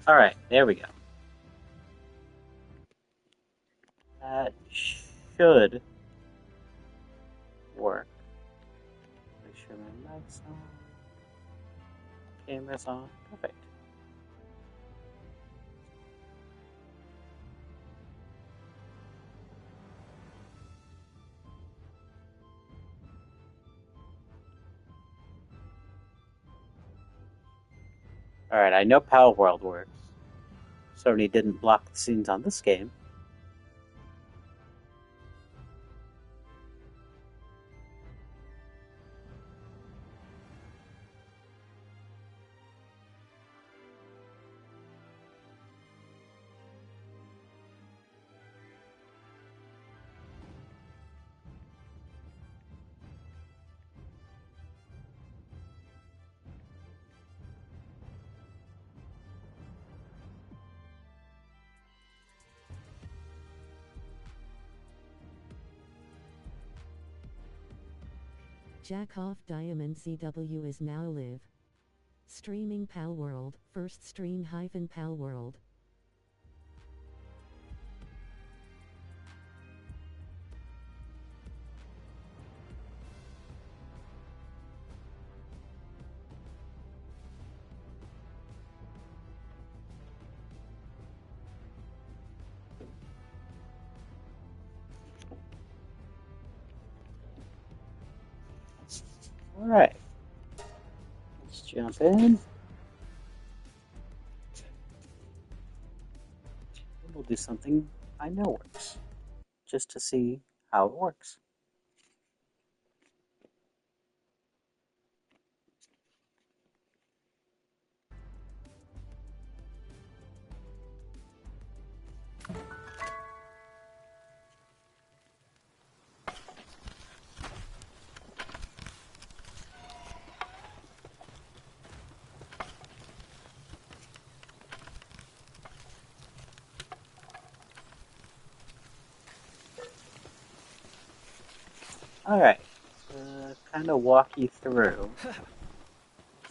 Alright, there we go. That should work. Make sure my mic's on. Camera's on. Perfect. Alright, I know Palworld works. Sony didn't block the scenes on this game. Jackoff Diamond CW is now live. Streaming Palworld, first stream Palworld. Alright. Let's jump in. We'll do something I know works. Just to see how it works. Alright, kind of walk you through what's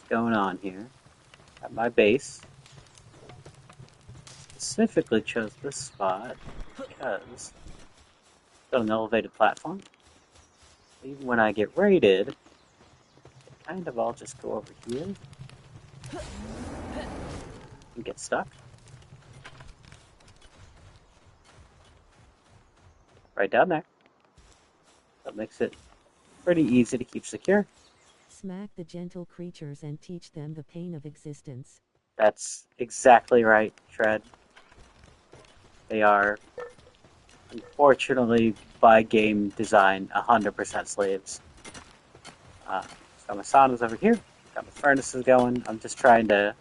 going on here. At my base, specifically chose this spot because it's got an elevated platform. Even when I get raided, they kind of all just go over here and get stuck. Right down there. That makes it pretty easy to keep secure. Smack the gentle creatures and teach them the pain of existence. That's exactly right, Shred. They are, unfortunately, by game design, 100% slaves. Got my saunas over here. Got my furnaces going. I'm just trying to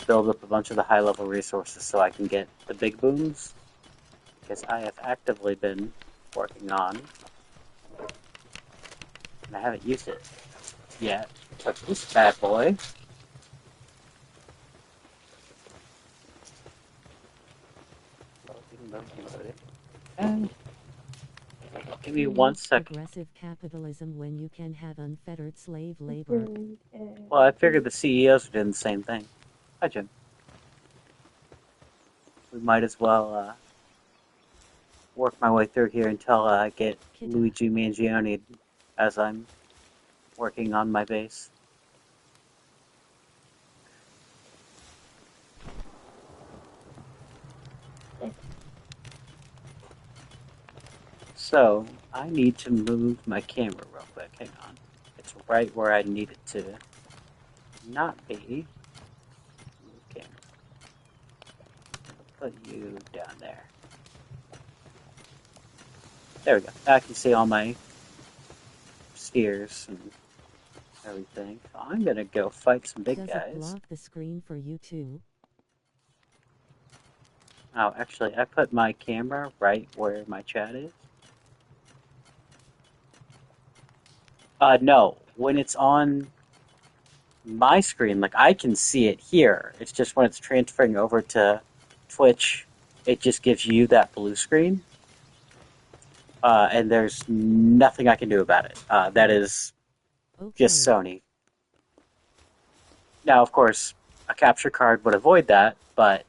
build up a bunch of the high-level resources so I can get the big booms. Because I have actively been working on, and I haven't used it yet. But this bad boy. And give me 1 second. Aggressive capitalism when you can have unfettered slave labor. Well, I figured the CEOs were doing the same thing. Hi, Jim. We might as well work my way through here until I get Luigi Mangione as I'm working on my base. So, I need to move my camera real quick. Hang on. It's right where I need it to not be. Move camera. I'll put you down there. There we go. Now I can see all my spheres and everything. So I'm gonna go fight some big Does guys. it block the screen for you too? Oh, actually, I put my camera right where my chat is. No. When it's on my screen, like, I can see it here. It's just when it's transferring over to Twitch, it just gives you that blue screen. And there's nothing I can do about it. That is just Sony. Now, of course, a capture card would avoid that, but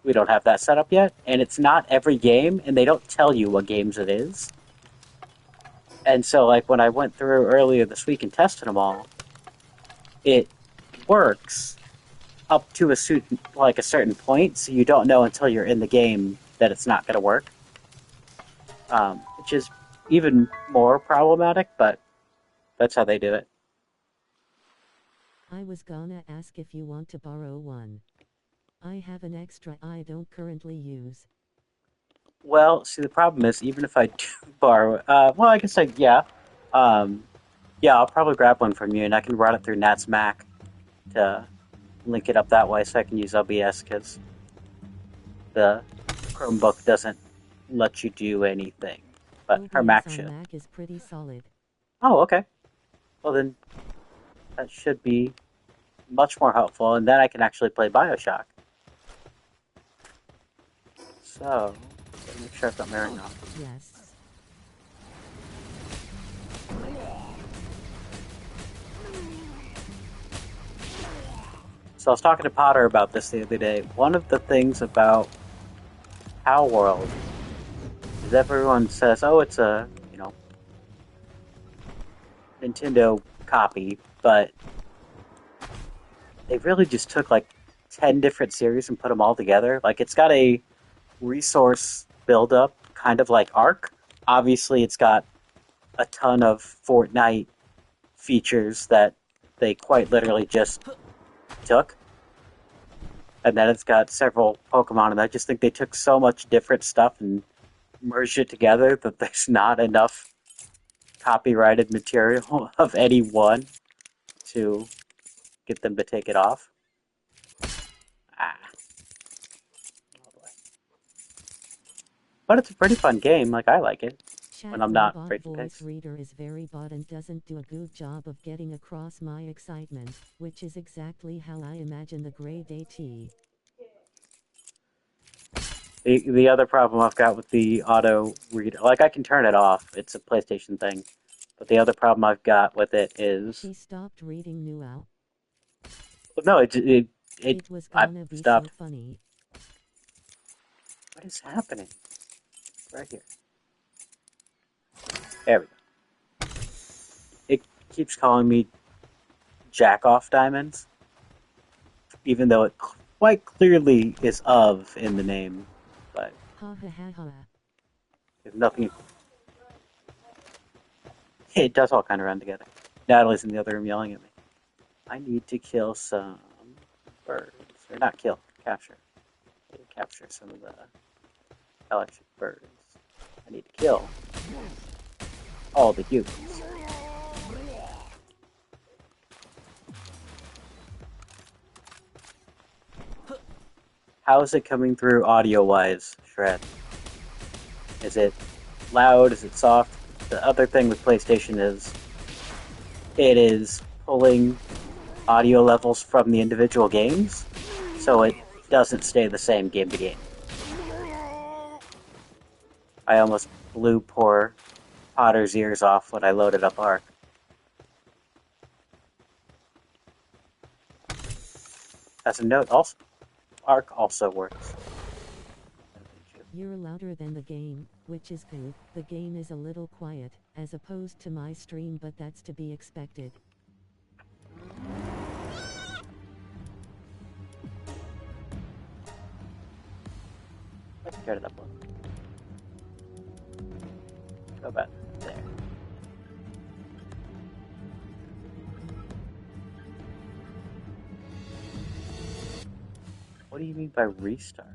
We don't have that set up yet, and it's not every game, and they don't tell you what games it is. And so, like, when I went through earlier this week and tested them all, it works up to a certain point, so you don't know until you're in the game that it's not going to work, which is even more problematic, but that's how they do it. I was gonna ask if you want to borrow one. I have an extra I don't currently use. Well, see, the problem is, even if I do borrow, well, I guess um, yeah, I'll probably grab one from you, and I can run it through Nat's Mac to link it up that way, so I can use OBS because the Chromebook doesn't let you do anything, but her OBS Mac on should. Mac is pretty solid. Oh, okay. Well, then that should be much more helpful, and then I can actually play Bioshock. So, let me make sure I've got my ring on. Yes. So I was talking to Potter about this the other day. One of the things about Palworld is everyone says, "Oh, it's a Nintendo copy," but they really just took like 10 different series and put them all together. Like it's got a resource buildup, kind of like Ark. Obviously, it's got a ton of Fortnite features that they quite literally just took. And then it's got several Pokemon, and I just think they took so much different stuff and merged it together that there's not enough copyrighted material of any one to get them to take it off. Ah, oh boy. But it's a pretty fun game. Like, I like it when Chat I'm not robot breaking voice things. reader is very bot and doesn't do a good job of getting across my excitement, which is exactly how I imagine the grade AT. The other problem I've got with the auto reader, like I can turn it off. It's a PlayStation thing. But the other problem I've got with it is, She stopped reading Nuau. no, it It was I gonna be so stopped. funny. What is happening? Right here. There we go. It keeps calling me jack off diamonds, even though it quite clearly is of in the name. But Ha ha ha ha. there's nothing. It does all kind of run together. Natalie's in the other room yelling at me. I need to kill some birds, or not kill, capture. I need to capture some of the electric birds. I need to kill all the humans. How is it coming through audio-wise, Shred? Is it loud? Is it soft? The other thing with PlayStation is it is pulling audio levels from the individual games, so it doesn't stay the same game to game. I almost blew poor Potter's ears off when I loaded up Ark. As a note, also, Ark also works. You're louder than the game, which is good. The game is a little quiet, as opposed to my stream, but that's to be expected. Let's turn it up one. Go back there. What do you mean by restart?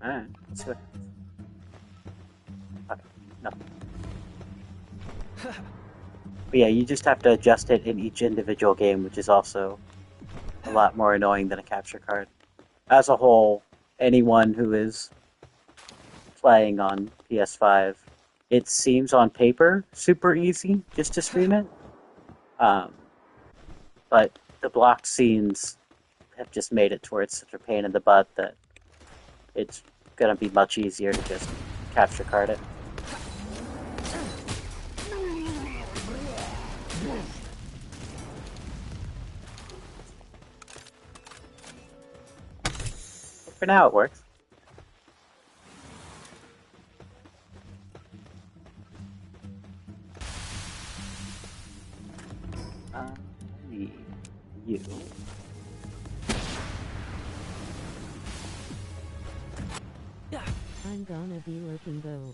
Alright, let's see what happens. Okay, nothing. But yeah, you just have to adjust it in each individual game, which is also a lot more annoying than a capture card. As a whole, anyone who is playing on PS5, it seems on paper super easy just to stream it. Um, but the blocked scenes have just made it to where it's such a pain in the butt that it's going to be much easier to just capture card it. But for now, it works. I need you. I'm gonna be lurking though.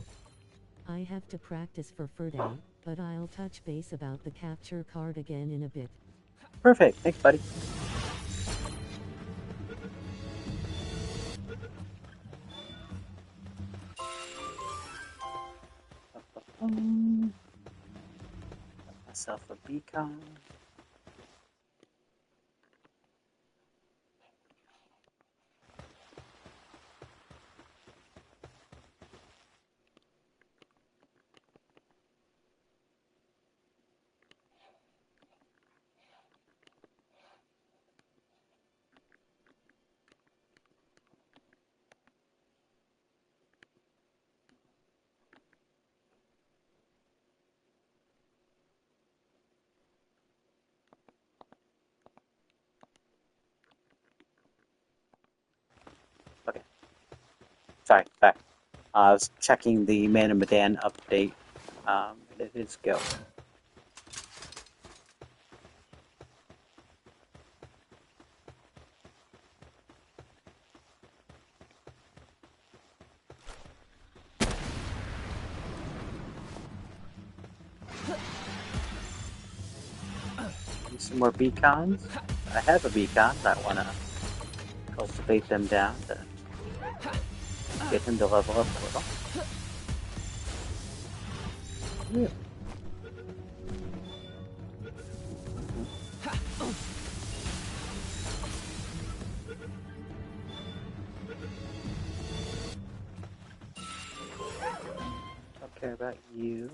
I have to practice for Day, but I'll touch base about the capture card again in a bit. Perfect. Thanks, buddy. Got myself a beacon. Okay. Sorry, back. I was checking the Man and Medan update. It is go. Some more beacons. I have a beacon. I want to cultivate them down to get him to level up a little. Yeah. Don't care about you.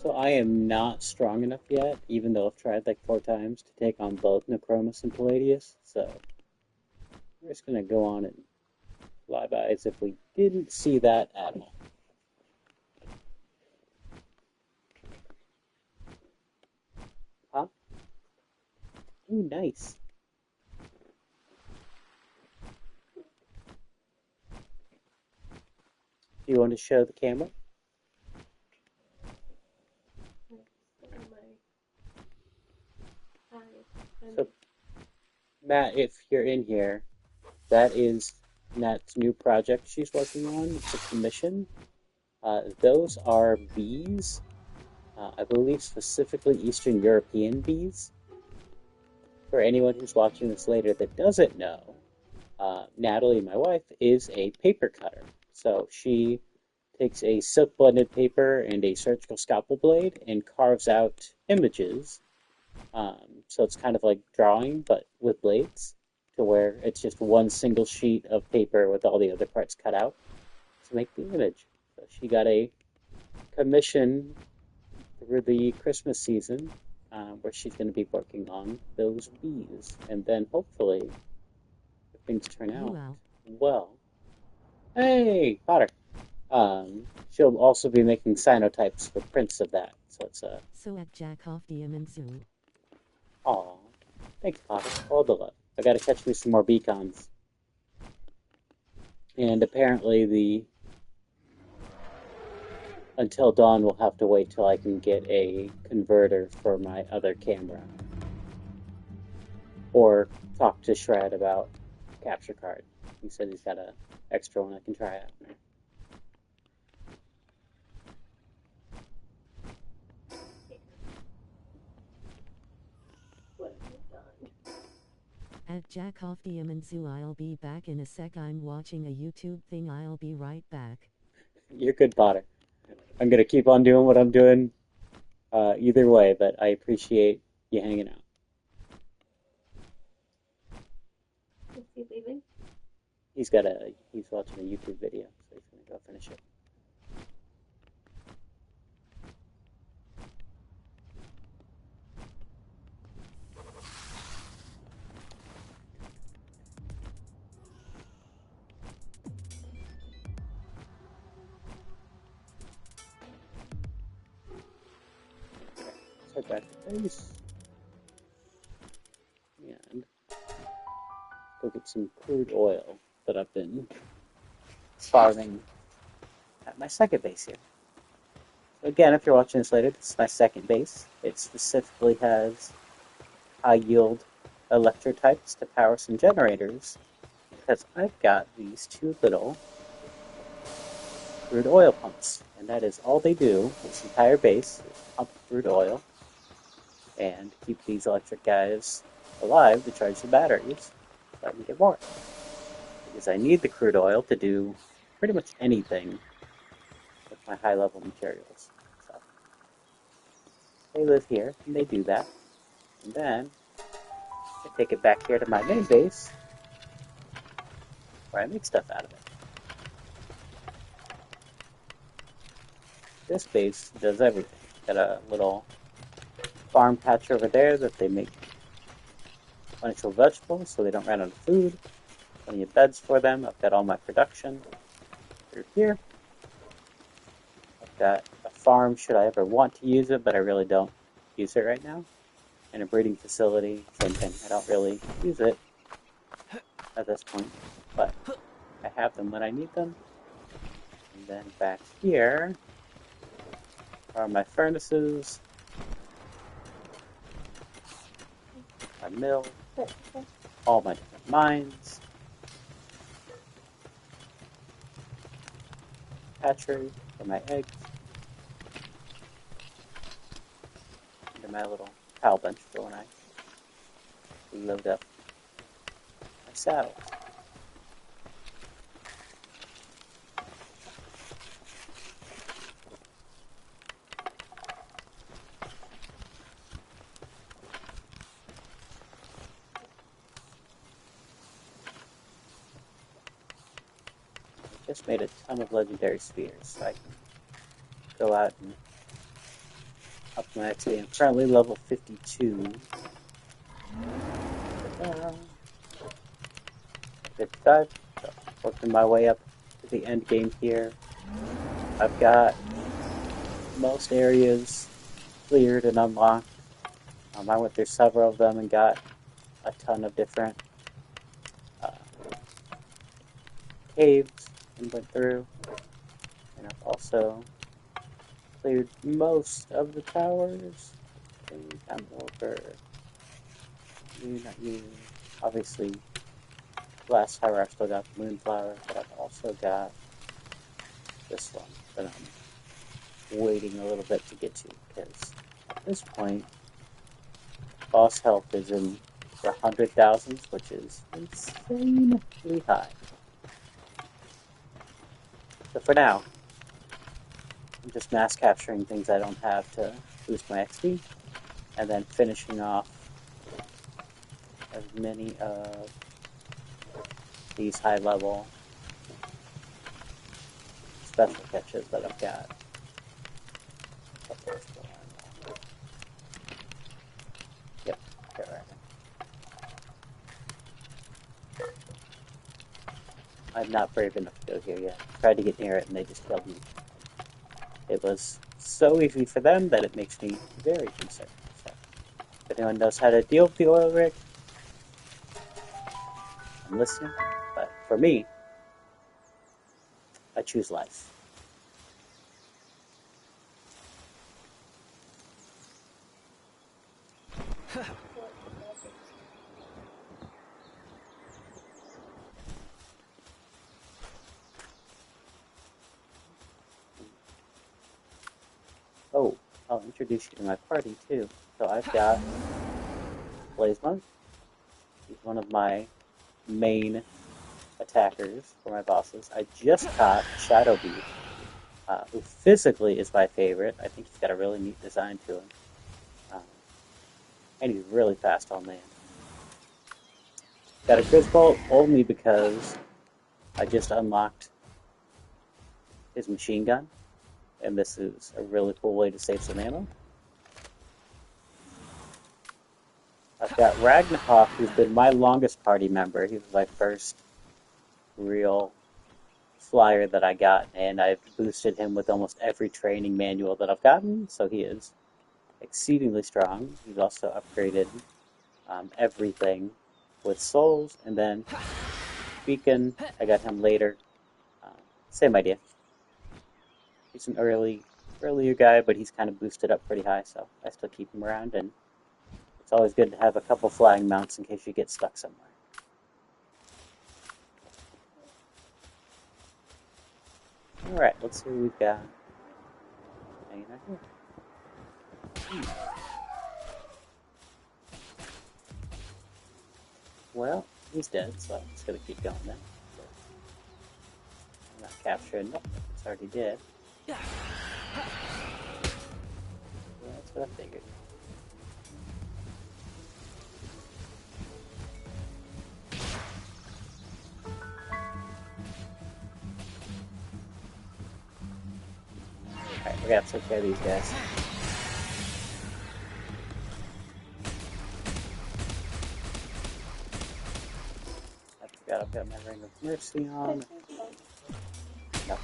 So I am not strong enough yet, even though I've tried like 4 times to take on both Necromus and Palladius. So we're just gonna go on and fly by as if we didn't see that at all. Huh? Ooh, nice. Do you want to show the camera? So, Matt, if you're in here, that is Nat's new project she's working on. It's a commission. Those are bees, I believe specifically Eastern European bees. For anyone who's watching this later that doesn't know, Natalie, my wife, is a paper cutter. So she takes a silk blended paper and a surgical scalpel blade and carves out images. So it's kind of like drawing, but with blades, to where it's just one single sheet of paper with all the other parts cut out to make the image. So she got a commission through the Christmas season where she's going to be working on those bees. And then hopefully, if things turn out well. Hey, Potter! She'll also be making cyanotypes for prints of that. So it's a. So at Jack off Zoo. Aw. Thanks, Potter. All the love. I gotta catch me some more beacons. And apparently the Until Dawn will have to wait till I can get a converter for my other camera. Or talk to Shred about capture card. He said he's got an extra one I can try out. At Jack off Diamond Zoo. I'll be back in a sec. I'm watching a YouTube thing. I'll be right back. You're good, Potter. I'm gonna keep on doing what I'm doing either way, but I appreciate you hanging out. Is he leaving? He's watching a YouTube video, so he's gonna go finish it. Let's head back to base and go get some crude oil that I've been farming at my second base here. So again, if you're watching this later, this is my second base. It specifically has high yield electrotypes to power some generators because I've got these two little crude oil pumps, and that is all they do. This entire base is pump crude oil and keep these electric guys alive to charge the batteries so I can get more. Because I need the crude oil to do pretty much anything with my high-level materials. So they live here, and they do that. And then I take it back here to my main base, where I make stuff out of it. This base does everything. Got a little farm patch over there that they make plentiful vegetables so they don't run out of food. Plenty of beds for them. I've got all my production through here. I've got a farm should I ever want to use it, but I really don't use it right now. And a breeding facility, same thing. I don't really use it at this point, but I have them when I need them. And then back here are my furnaces, my mill, all my different mines, hatchery for my eggs, and my little cow bench for when I load up my saddles. Just made a ton of legendary spheres, so I can go out and up my XP. I'm currently level 52. 55. So working my way up to the end game here. I've got most areas cleared and unlocked. I went through several of them and got a ton of different caves and went through. And I've also cleared most of the towers. I'm over. You, not you. Obviously, last tower I've still got the Moonflower, but I've also got this one that I'm waiting a little bit to get to, because at this point, boss health is in the 100,000s, which is insanely high. So for now, I'm just mass capturing things I don't have to boost my XP, and then finishing off as many of these high-level special catches that I've got. Yep, okay, right. I'm not brave enough to go here yet. Tried to get near it and they just killed me. It was so easy for them that it makes me very concerned. So, if anyone knows how to deal with the oil rig, I'm listening. But for me, I choose life. Oh, I'll introduce you to my party too. So I've got Blaze Monk, He's one of my main attackers for my bosses. I just caught Shadow Beast, who physically is my favorite. I think he's got a really neat design to him. Um, and he's really fast on land. Got a Grisbolt only because I just unlocked his machine gun, and this is a really cool way to save some ammo. I've got Ragnarok, who's been my longest party member. He was my first real flyer that I got, and I've boosted him with almost every training manual that I've gotten, so he is exceedingly strong. He's also upgraded everything with souls, and then Beacon, I got him later. Same idea. He's an earlier guy, but he's kind of boosted up pretty high, so I still keep him around, and it's always good to have a couple flying mounts in case you get stuck somewhere. Alright, let's see what we've got. Hanging out here. Well, he's dead, so I'm just gonna keep going then. I'm not capturing. Nope, it's already dead. Yeah, that's what I figured. Alright, we gotta take care of these guys. I forgot I've got my Ring of Mercy on. No.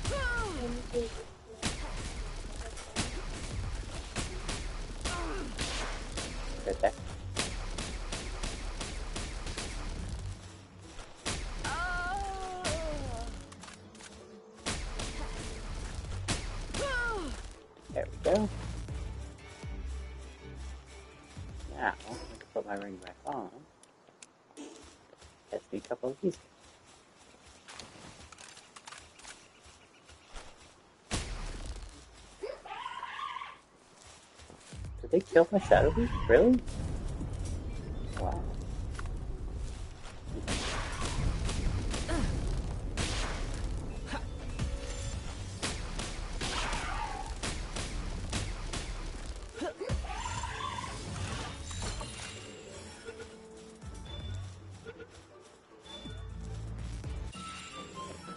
Right there. There we go. Now, I can put my ring back on. Catch me a couple of these. Did they kill my Shadow Beast? Really? Wow.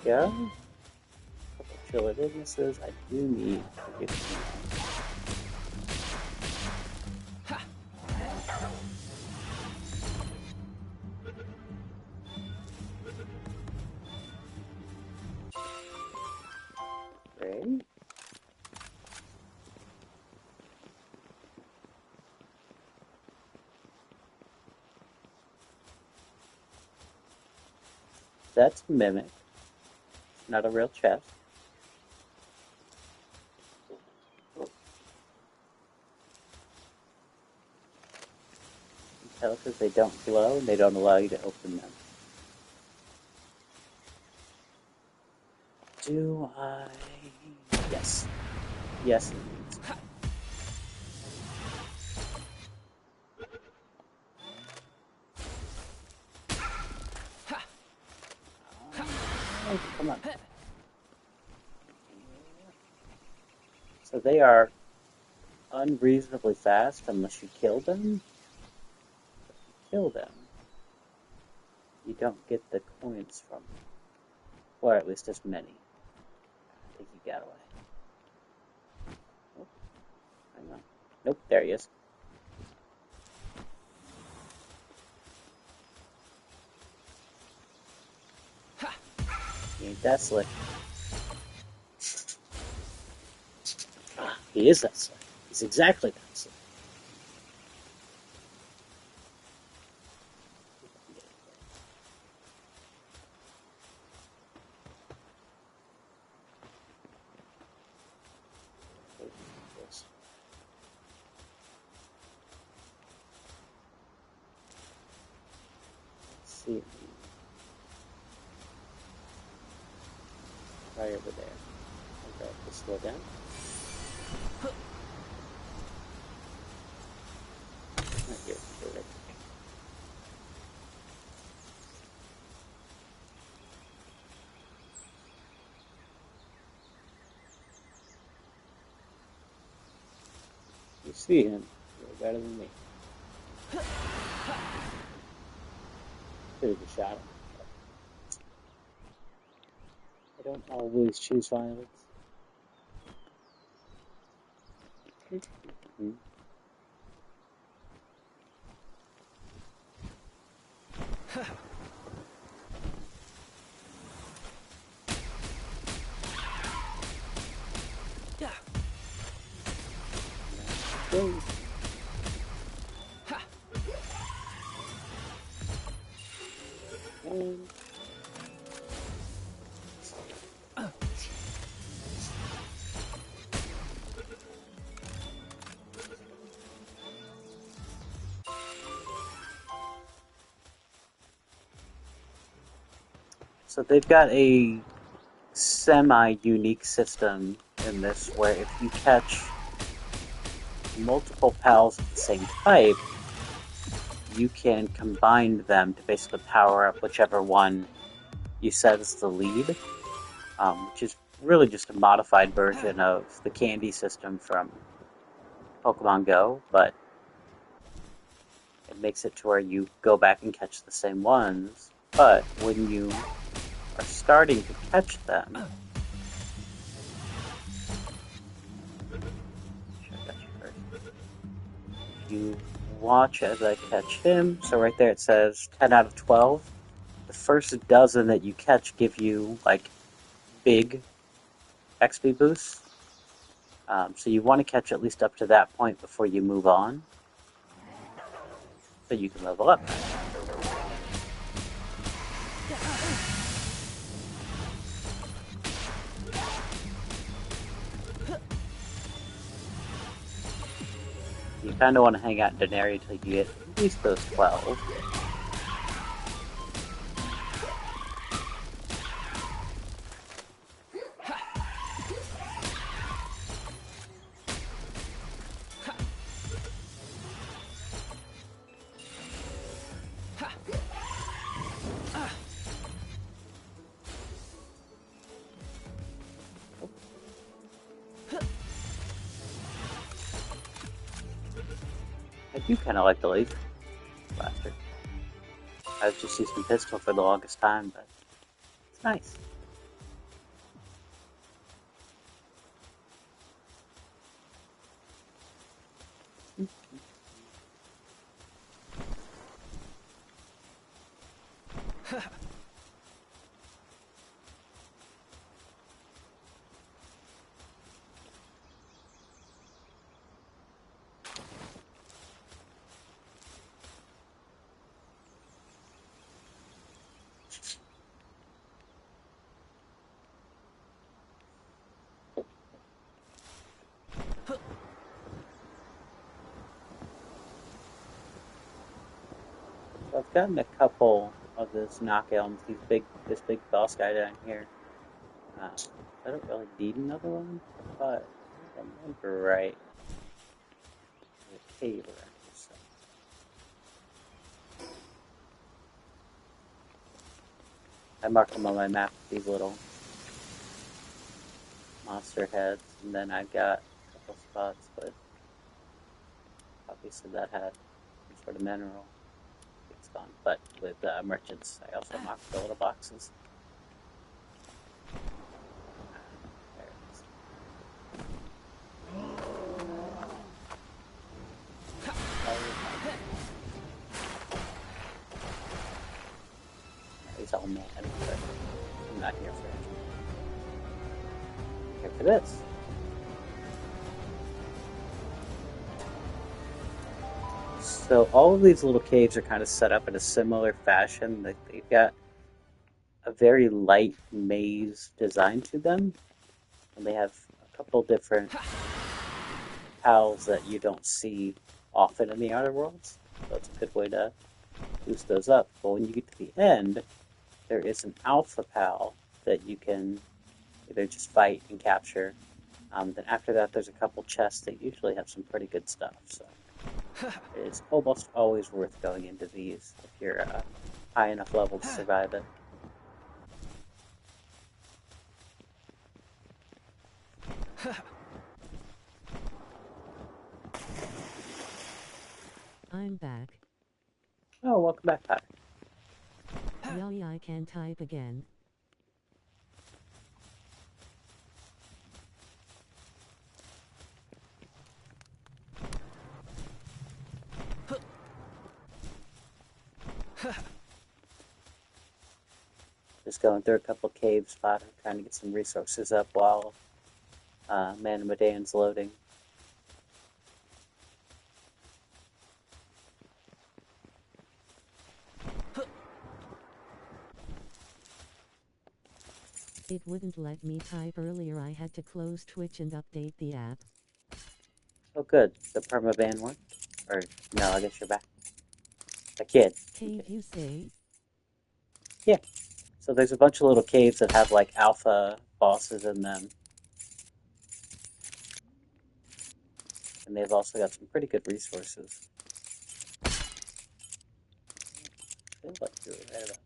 Go. A couple chiller businesses. I do need to get some. Great. That's Mimic. Not a real chest. You can tell because they don't glow and they don't allow you to open them. Do I? Yes. Yes. Oh, come on. So they are unreasonably fast unless you kill them. If you kill them, you don't get the coins from them. Or at least as many. I think he got away. Oh, hang on. Nope, there he is. He ain't that slick. He is that slick. He's exactly that slick. Let's see. Right over there. Okay, just slow down. Right here, right. You see him. You're better than me. Could have just shot him. I don't always choose violence. Mm-hmm. Go. And so they've got a semi-unique system in this where if you catch multiple pals of the same type, you can combine them to basically power up whichever one you set as the lead, which is really just a modified version of the candy system from Pokemon Go, but it makes it to where you go back and catch the same ones, but when you are starting to catch them, I got you first. You watch as I catch him. So right there it says 10 out of 12. The first dozen that you catch give you like big XP boosts. So you want to catch at least up to that point before you move on, so you can level up. You kind of want to hang out in Denarii until you get at least those 12. I do kind of like the laser blaster. I've just used a pistol for the longest time, but it's nice. So I've gotten a couple of those knockdowns, this big boss guy down here. I don't really need another one, but if I remember right, there's a cave around this thing. I marked them on my map with these little monster heads, and then I've got a couple spots with, obviously that had some sort of mineral. It's gone, but with merchants, I also marked the little boxes. There it is. He's all mad, but I'm not here for it. I'm here for this. So all of these little caves are kind of set up in a similar fashion. They've got a very light maze design to them, and they have a couple different pals that you don't see often in the outer worlds. So it's a good way to boost those up. But when you get to the end, there is an alpha pal that you can either just fight and capture. Then after that, there's a couple chests that usually have some pretty good stuff. So it's almost always worth going into these if you're high enough level to survive it. I'm back. Oh, welcome back, Pat. Yay, I can type again. Just going through a couple caves, Pat. Trying to get some resources up while Man Medan's loading. It wouldn't let me type earlier. I had to close Twitch and update the app. Oh, good. The permaban one? Or, no, I guess you're back. A kid. Cave, Okay. you say? Yeah. So there's a bunch of little caves that have, like, alpha bosses in them. And they've also got some pretty good resources. I feel like you're right about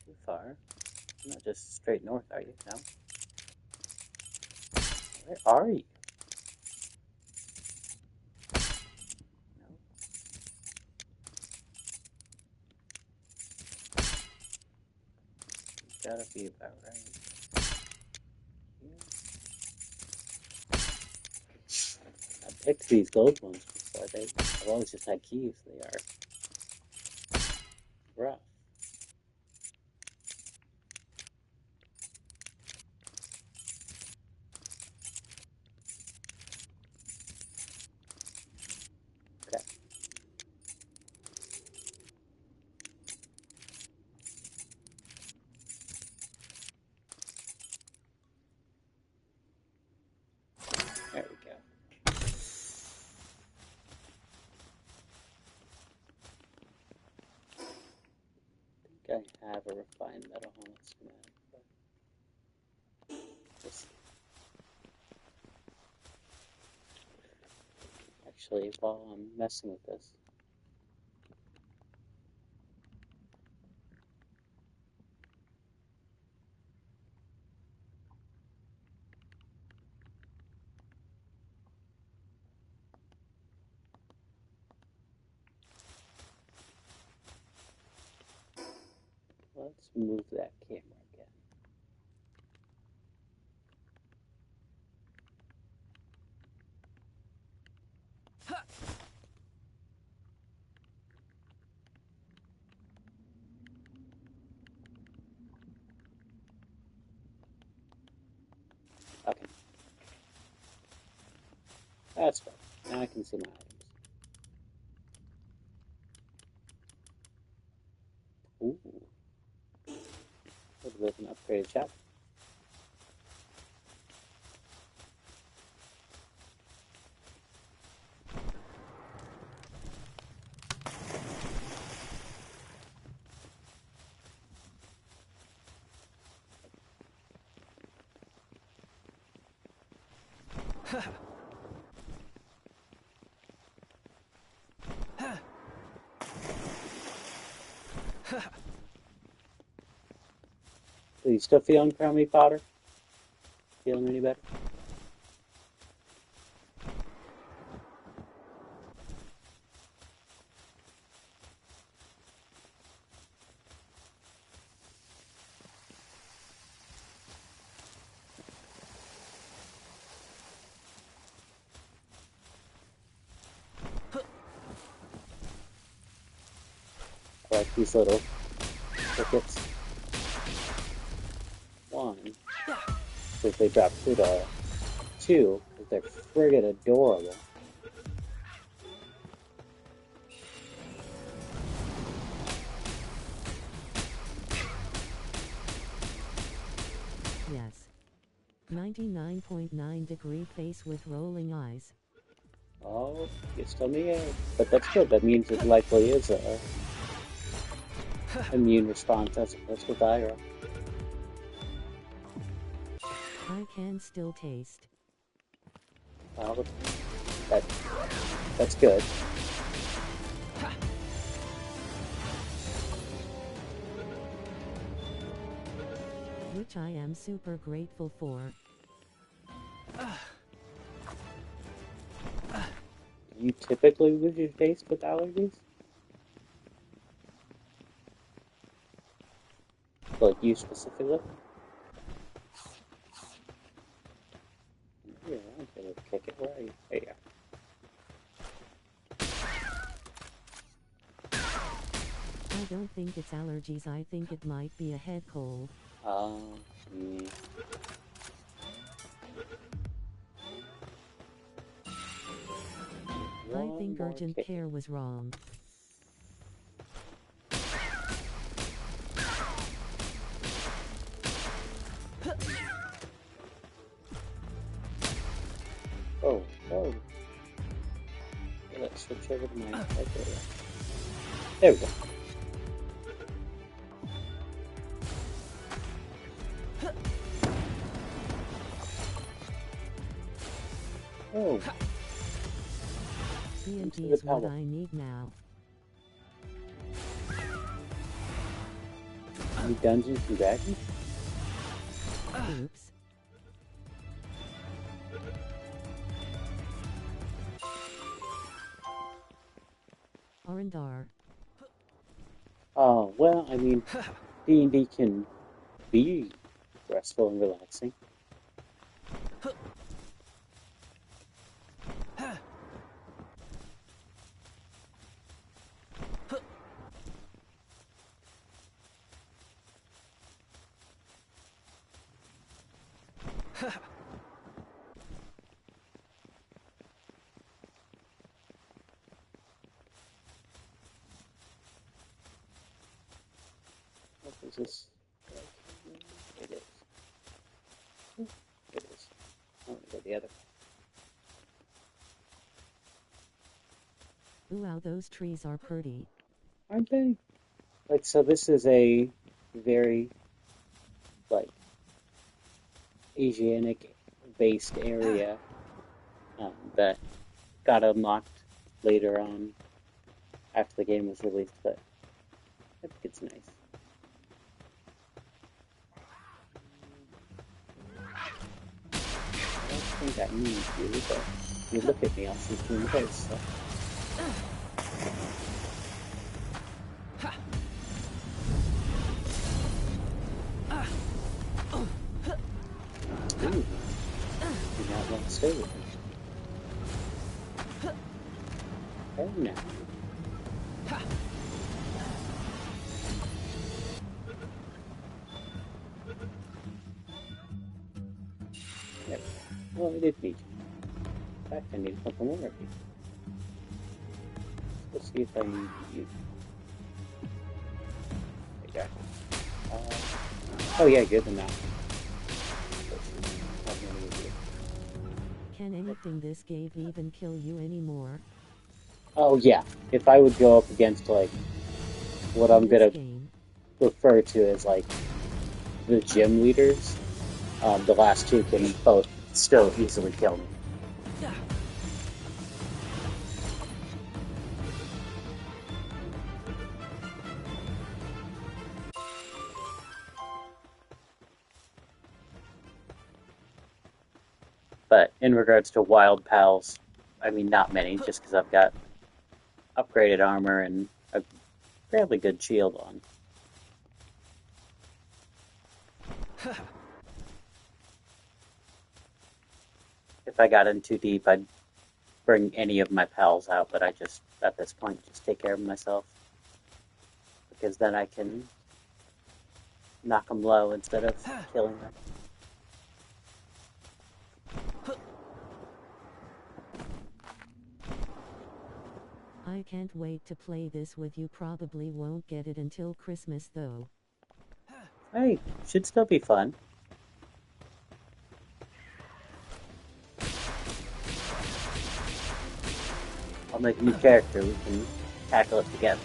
too far. You're not just straight north, are you? No? Where are you? No? You gotta be about right here. I picked these gold ones before. I've always just had keys. They are rough. Okay. There we go. I think I have a refined metal helmet schematic, but we'll see. Actually, while I'm messing with this, let's move that camera again. Okay. That's good. Now I can see my items. Ooh. A little bit of an upgraded chap. Are you still feeling crummy, Potter? Feeling any better? I like these little tickets. One, because they drop $2. Two, because they're friggin' adorable. Yes. 99.9 degree face with rolling eyes. Oh, you're still in the air. But that's good. That means it likely is a immune response as opposed to Dyra. I can still taste. Well, that, that's good. Which I am super grateful for. You you typically lose your taste with allergies? Like you specifically? Yeah, I'm gonna kick it right. There you I don't think it's allergies, I think it might be a head cold. go. Yeah. I One think more urgent kick. care was wrong. Oh, oh. Let's switch over to my right there we go. Oh, B&B into is the what power. I need now. Any Dungeons and Dragons? Oops. R&R. Oh, well, I mean, D&D can be restful and relaxing. What is this? It is. It is. I want to go the other way. Ooh, wow, those trees are pretty. Aren't they? Like, so this is a very, like, Asianic-based area that got unlocked later on after the game was released, but I think it's nice. I don't think I need you, but if you look at me, I'll shoot you in the face. So. Ooh, do not want to stay with me. Oh no. There we go. Well, I did need you. In fact, I need a couple more of you. Let's see if I need you. There you go. Oh yeah, good enough. Can anything this gave even kill you anymore? Oh yeah, if I would go up against like what I'm gonna refer to as like the gym leaders, the last two can both still easily kill me. But in regards to wild pals, I mean not many, just because I've got upgraded armor and a fairly good shield on. If I got in too deep, I'd bring any of my pals out, but I just, at this point, just take care of myself. Because then I can knock them low instead of killing them. I can't wait to play this with you, probably won't get it until Christmas though. Hey, should still be fun. I'll make a new character, we can tackle it together.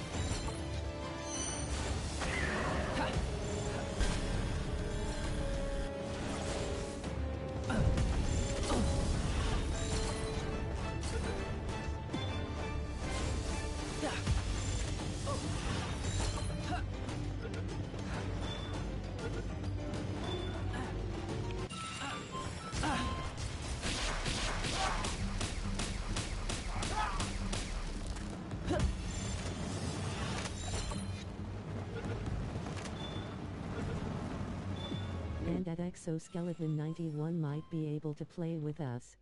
that Exoskeleton 91 might be able to play with us.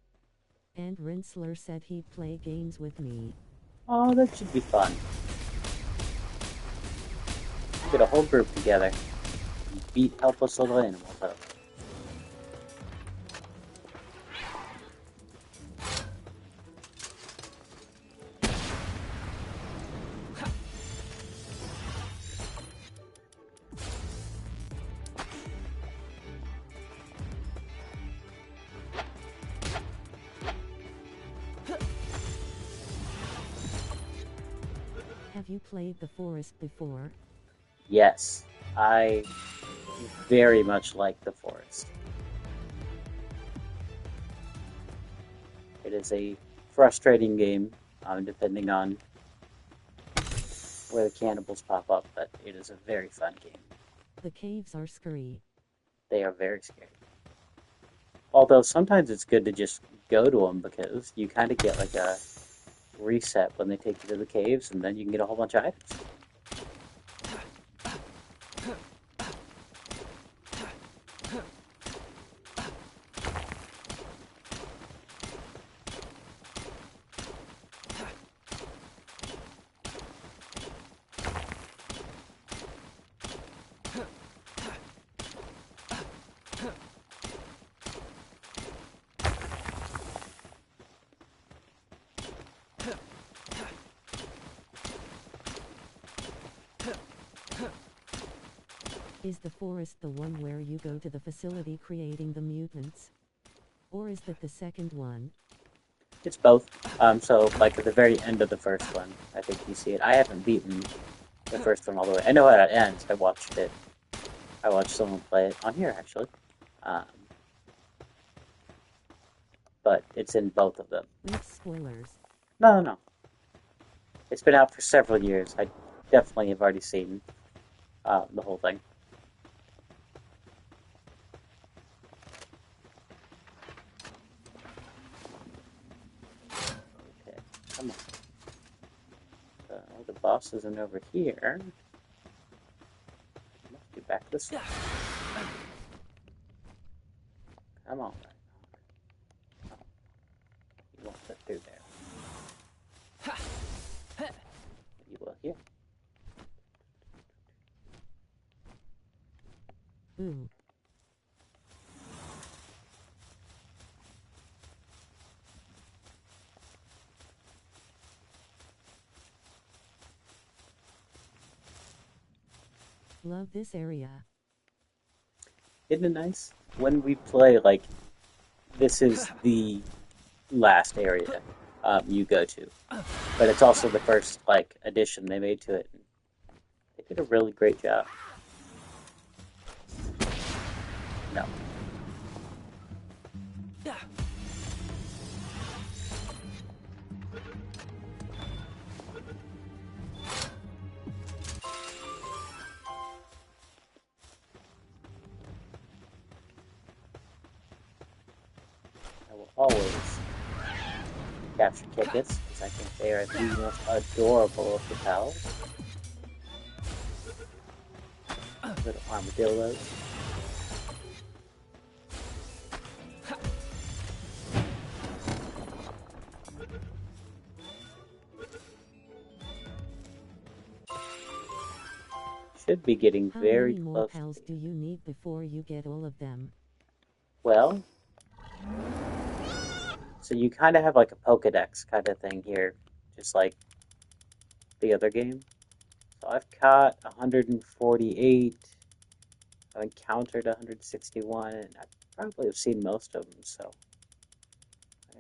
And Rinsler said he'd play games with me. Oh, that should be fun. Get a whole group together and beat helpless little animals up. Have you played the forest before? Yes, I very much like the forest. It is a frustrating game, depending on where the cannibals pop up, but it is a very fun game. The caves are scary. They are very scary. Although sometimes it's good to just go to them because you kind of get like a reset when they take you to the caves, and then you can get a whole bunch of items. Is the forest the one where you go to the facility creating the mutants? Or is that the second one? It's both. So like at the very end of the first one, I think you see it. I haven't beaten the first one all the way. I know how it ends. I watched it. I watched someone play it on here actually. Um, but it's in both of them. With spoilers. No. It's been out for several years. I definitely have already seen the whole thing. Okay, come on. So the boss isn't over here. Must be back this way. Come on. You won't fit through there. You will here. Ooh. Love this area. Isn't it nice? When we play, like, this is the last area you go to. But it's also the first, like, addition they made to it. They did a really great job. No. I will always capture tickets, because I think they are the most adorable of the pals. Little armadillos. Should be getting How very many more close. pals do you need before you get all of them? Well, so you kind of have like a Pokedex kind of thing here, just like the other game. So I've caught 148. I've encountered 161, and I probably have seen most of them, so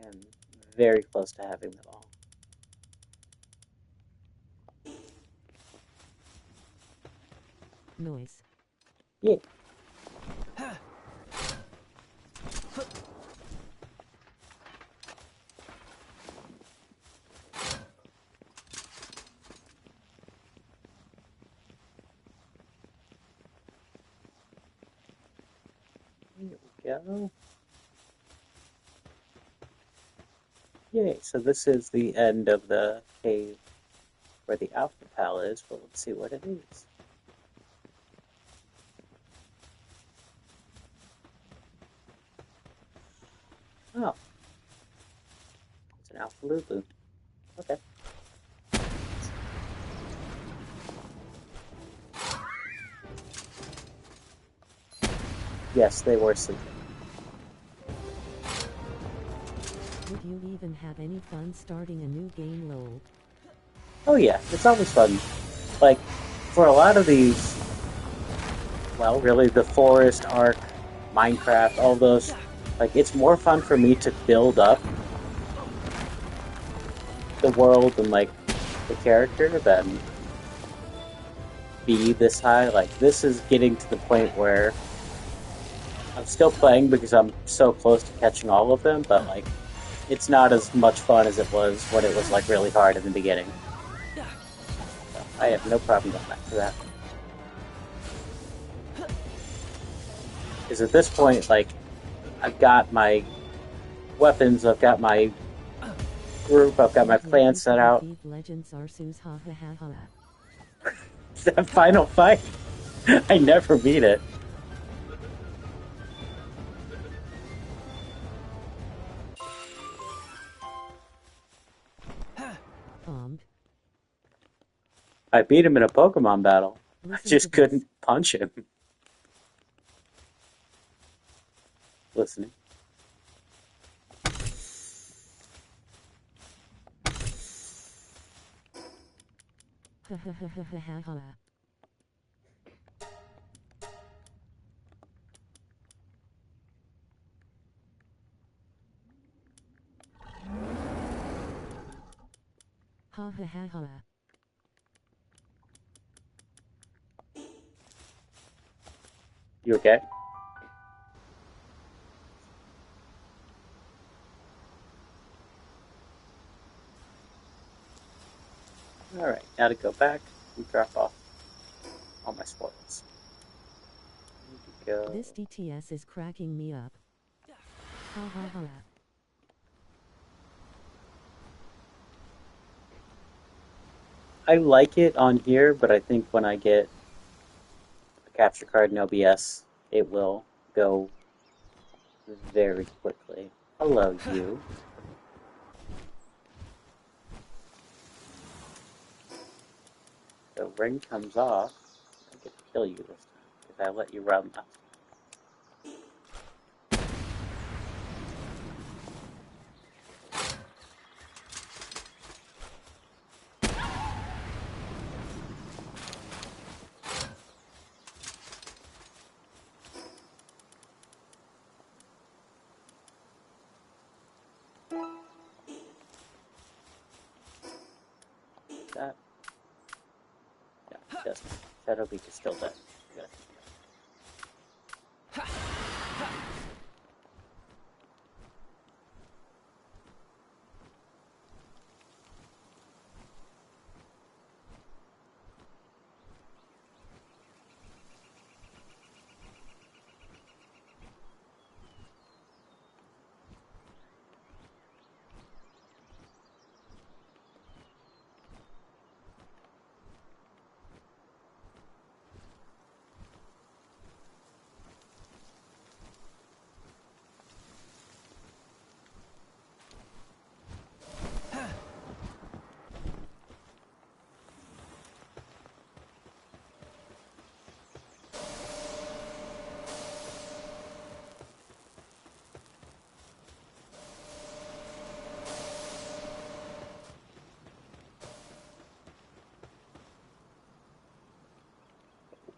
I am very close to having them all. Noise. Yeah. Here we go. Yay, so this is the end of the cave where the Alpha Pal is, but let's see what it is. Oh, it's an Alpha Lulu. Okay. Yes, they were sleeping. Would you even have any fun starting a new game, lol? Oh yeah, it's always fun. Like, for a lot of these, well, really, the Forest, Ark, Minecraft, all those, like, it's more fun for me to build up the world and, like, the character than be this high. Like, this is getting to the point where I'm still playing because I'm so close to catching all of them, but, like, it's not as much fun as it was when it was, like, really hard in the beginning. So, I have no problem going back to that. Because at this point, like, I've got my weapons, I've got my group, I've got my plan set out. Legends Arceus, ha ha ha ha. That final fight, I never beat it. Bombed. I beat him in a Pokemon battle. I Listen just to couldn't this. punch him. Listening. Ha ha ha ha ha ha. Ha ha ha ha. You okay? Alright, now to go back and drop off all my spoils. Need to go. This DTS is cracking me up. Ha ha ha. I like it on here, but I think when I get a capture card in OBS, it will go very quickly. Hello, you. The ring comes off. I get to kill you this time because I let you run left. That. No, it doesn't. Shadow Beak is still dead. Good.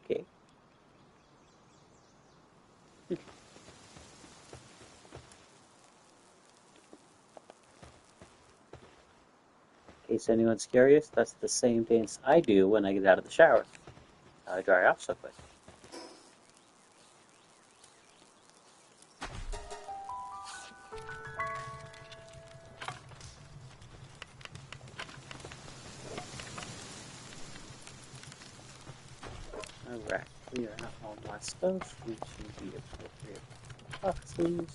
Okay. In case anyone's curious, that's the same dance I do when I get out of the shower. I dry off so quick. Alright, clear out all my stuff into the appropriate boxes.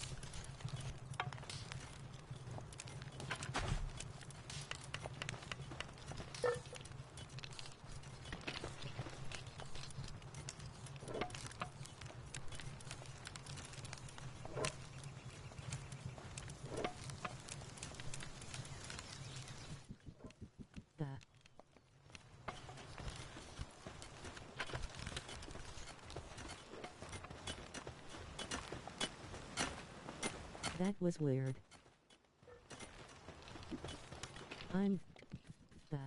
That was weird. I'm the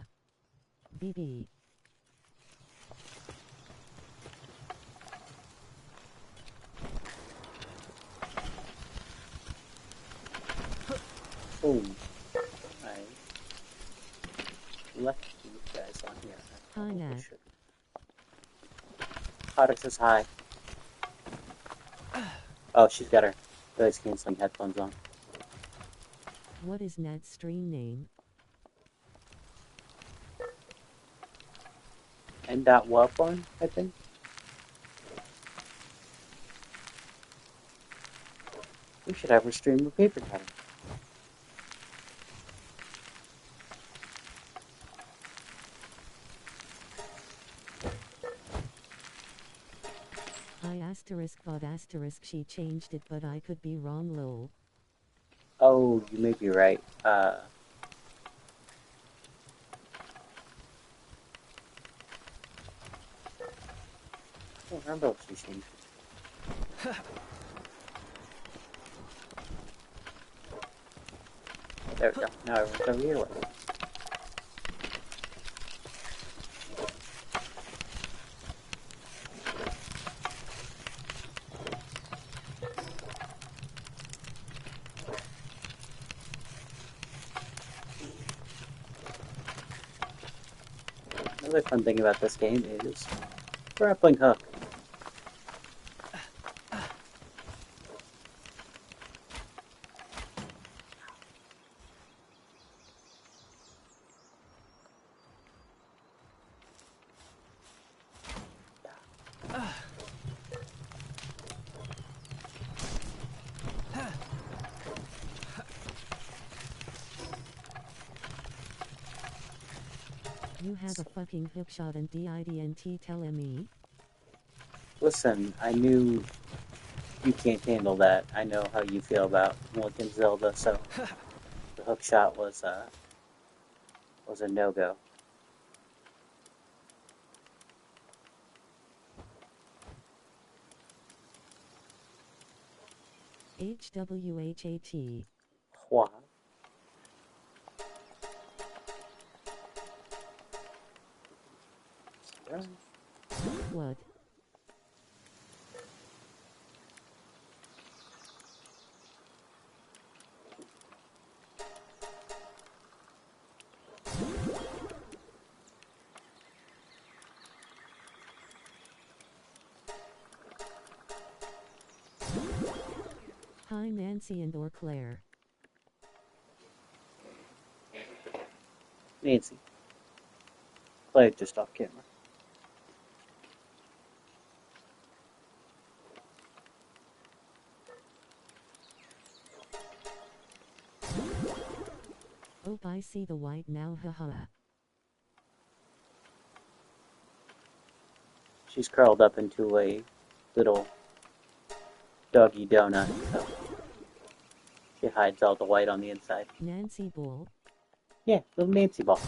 BB. Oh, I left you guys on here. Hi, Nat. Hotter says hi. Oh, she's got her noise canceling headphones on. What is Nat's stream name? N.Wellborn, I think. We should have her stream a paper cutter. I asterisk bought asterisk she changed it but I could be wrong lol. Oh, you may be right. I don't remember what she changed. There we go. Now everyone's over here with it. Another fun thing about this game is grappling hook. You have a fucking hookshot and didn't tell me? Listen, I knew you can't handle that. I know how you feel about Mulligan Zelda, so the hook shot was a no-go. HWHAT. Hua. What? Hi Nancy and or Claire. Nancy. Play it just off camera. Oh, I see the white now, haha. She's curled up into a little doggy donut, so she hides all the white on the inside. Nancy Bull. Yeah, little Nancy ball.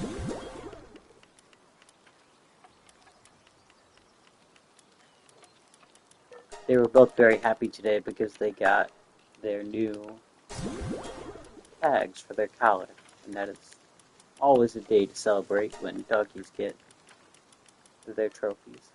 They were both very happy today because they got their new tags for their collar, and that is always a day to celebrate when doggies get their trophies.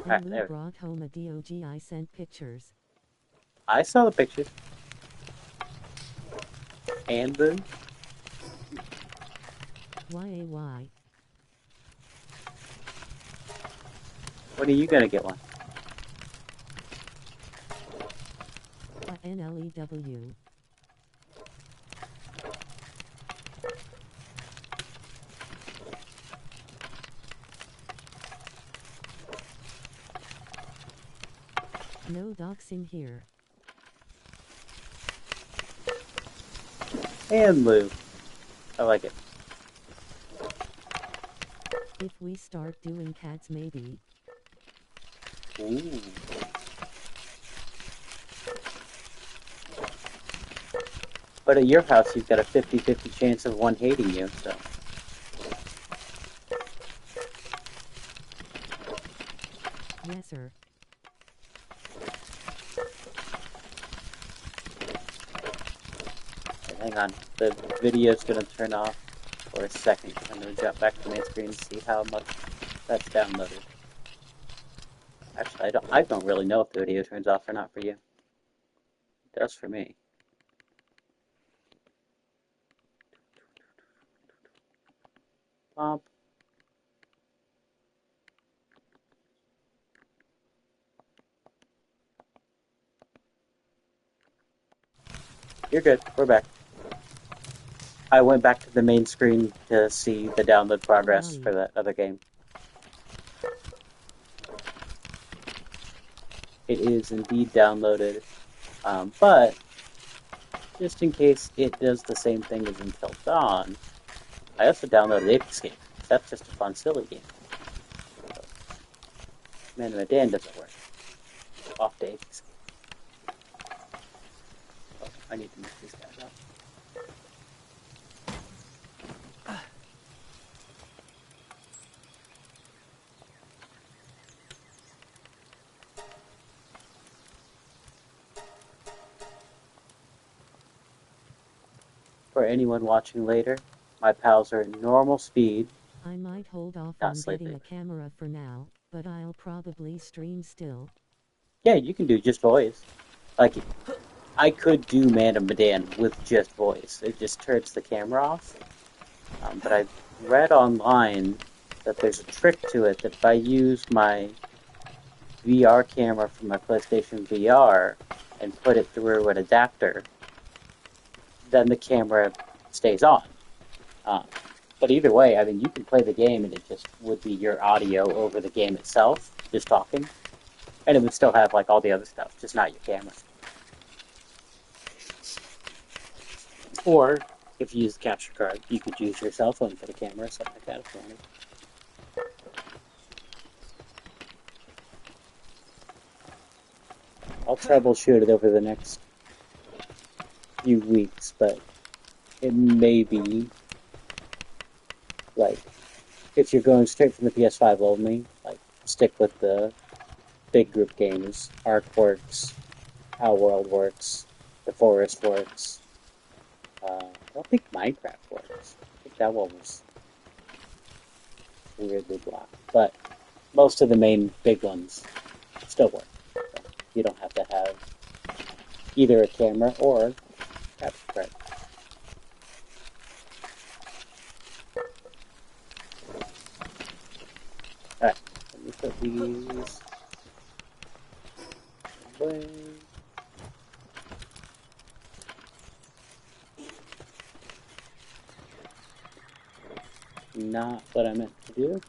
And Lou brought home a dog. I sent pictures. I saw the pictures. And Boo. Why? When are you gonna get one? NLEW. No doxing here. And Lou. I like it. If we start doing cats maybe. Ooh. But at your house, you've got a 50-50 chance of one hating you, so. Yes, sir. Hang on, the video's gonna turn off for a second. I'm gonna jump back to the main screen and see how much that's downloaded. Actually, I don't really know if the video turns off or not for you. It does for me. Pop. You're good. We're back. I went back to the main screen to see the download progress for that other game. It is indeed downloaded, but just in case it does the same thing as Until Dawn, I also downloaded Ape Escape. That's just a fun, silly game. Man, my Dan doesn't work. Off to Ape Escape. Oh, I need to move these guys up. For anyone watching later, my pals are at normal speed. I might hold off Not on sleeping. getting a camera for now, but I'll probably stream still. Yeah, you can do just voice. Like, I could do Man of Medan with just voice. It just turns the camera off. But I read online that there's a trick to it, that if I use my VR camera from my PlayStation VR and put it through an adapter, then the camera stays on. But either way, I mean, you can play the game and it just would be your audio over the game itself, just talking. And it would still have, like, all the other stuff, just not your camera. Or, if you use the capture card, you could use your cell phone for the camera, something like that if you wanted. I'll troubleshoot it over the next few weeks, but it may be, like, if you're going straight from the PS5 only, like, stick with the big group games. Ark works, Palworld works, The Forest works. I don't think Minecraft works. I think that one was weirdly blocked. But most of the main big ones still work. So you don't have to have either a camera or capture card. Alright, let me put these away. Not what I meant to do.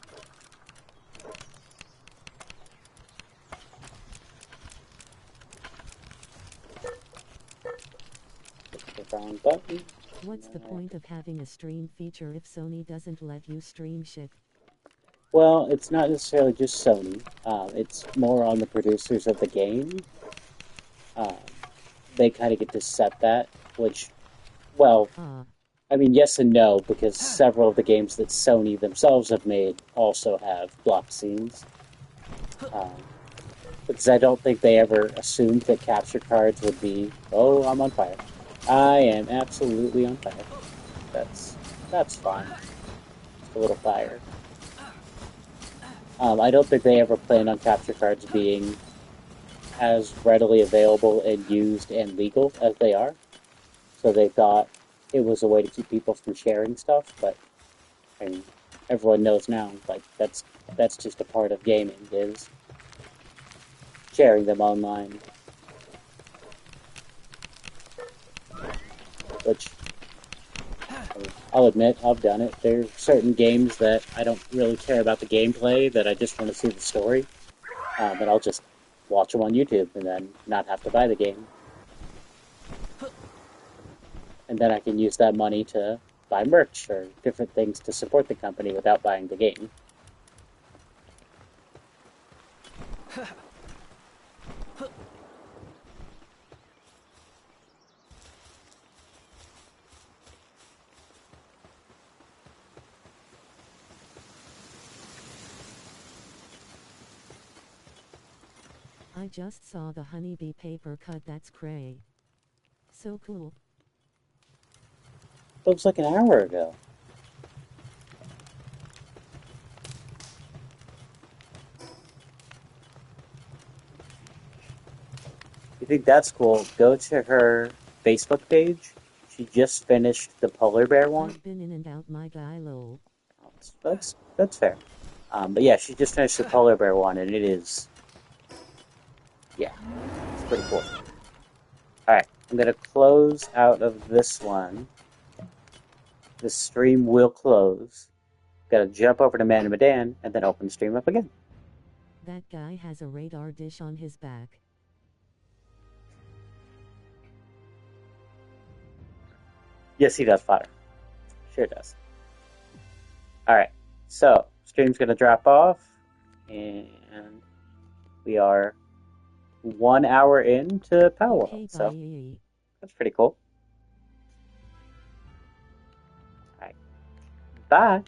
Click the wrong button. What's the point of having a stream feature if Sony doesn't let you stream shit? Well, it's not necessarily just Sony. It's more on the producers of the game. They kind of get to set that, which, well, I mean, yes and no, because several of the games that Sony themselves have made also have block scenes. Because I don't think they ever assumed that capture cards would be, oh, I'm on fire. I am absolutely on fire. That's fine. Just a little fire. I don't think they ever planned on capture cards being as readily available and used and legal as they are. So they thought it was a way to keep people from sharing stuff, but I mean, everyone knows now, like, that's just a part of gaming, is sharing them online. Which, I mean, I'll admit, I've done it. There are certain games that I don't really care about the gameplay, that I just want to see the story, but I'll just watch them on YouTube and then not have to buy the game. And then I can use that money to buy merch or different things to support the company without buying the game. I just saw the honeybee paper cut. That's cray. So cool. It was like an hour ago. You think that's cool? Go to her Facebook page. She just finished the polar bear one. I've been in and out, my guy, lol. That's fair. But yeah, she just finished the polar bear one, and it is, yeah, it's pretty cool. All right, I'm gonna close out of this one. The stream will close. Gotta jump over to Man Madan and then open the stream up again. That guy has a radar dish on his back. Yes, he does, Potter. Sure does. All right, so stream's gonna drop off, and we are 1 hour into Palworld, Okay, so bye. that's pretty cool. All right, bye.